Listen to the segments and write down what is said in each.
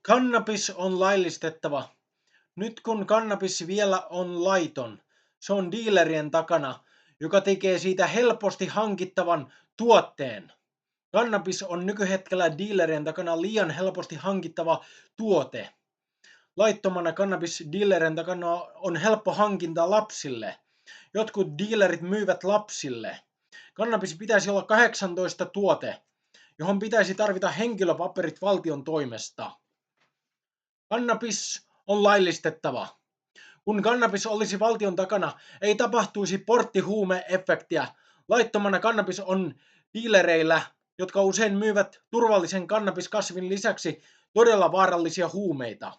Kannabis on laillistettava. Nyt kun kannabis vielä on laiton, se on diilerien takana, joka tekee siitä helposti hankittavan tuotteen. Kannabis on nykyhetkellä diilerien takana liian helposti hankittava tuote. Laittomana kannabis diilerien takana on helppo hankinta lapsille. Jotkut dealerit myyvät lapsille. Kannabis pitäisi olla 18 tuote, johon pitäisi tarvita henkilöpaperit valtion toimesta. Kannabis on laillistettava. Kun kannabis olisi valtion takana, ei tapahtuisi porttihuume-efektiä. Laittomana kannabis on dealereillä, jotka usein myyvät turvallisen kannabiskasvin lisäksi todella vaarallisia huumeita.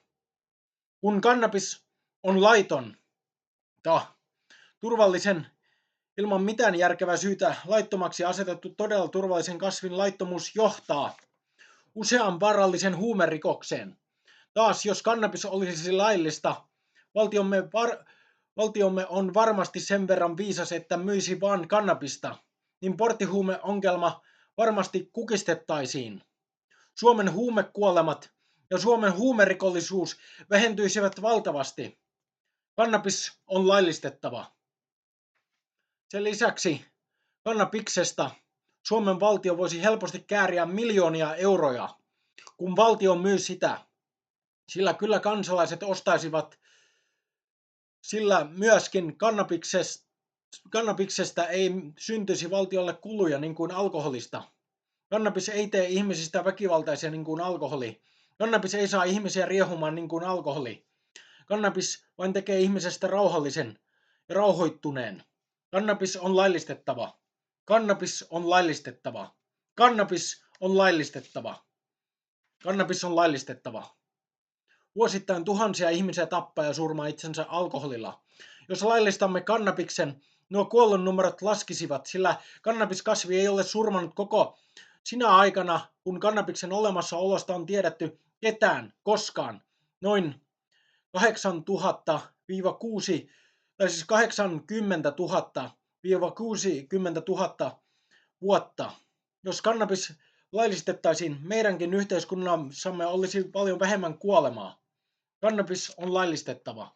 Kun kannabis on laiton, turvallisen ilman mitään järkevää syytä laittomaksi asetettu todella turvallisen kasvin laittomuus johtaa usean vaarallisen huumerikokseen. Taas jos kannabis olisi laillista, valtiomme on varmasti sen verran viisas, että myisi vain kannabista, niin porttihuumeongelma varmasti kukistettaisiin. Suomen huumekuolemat ja Suomen huumerikollisuus vähentyisivät valtavasti. Kannabis on laillistettava. Sen lisäksi kannabiksesta Suomen valtio voisi helposti kääriä miljoonia euroja, kun valtio myy sitä. Sillä kyllä kansalaiset ostaisivat, sillä myöskin kannabiksesta ei syntyisi valtiolle kuluja niin kuin alkoholista. Kannabis ei tee ihmisistä väkivaltaisia niin kuin alkoholi. Kannabis ei saa ihmisiä riehumaan niin kuin alkoholi. Kannabis vain tekee ihmisestä rauhallisen ja rauhoittuneen. Kannabis on laillistettava. Kannabis on laillistettava. Kannabis on laillistettava. Kannabis on laillistettava. Vuosittain tuhansia ihmisiä tappaa ja surmaa itsensä alkoholilla. Jos laillistamme kannabiksen, nuo kuollonnumerot laskisivat, sillä kannabiskasvi ei ole surmannut koko sinä aikana, kun kannabiksen olemassaolosta on tiedetty ketään koskaan. Noin 8000 000 60 000 vuotta. Jos kannabis laillistettaisiin, meidänkin yhteiskunnassamme olisi paljon vähemmän kuolemaa. Kannabis on laillistettava.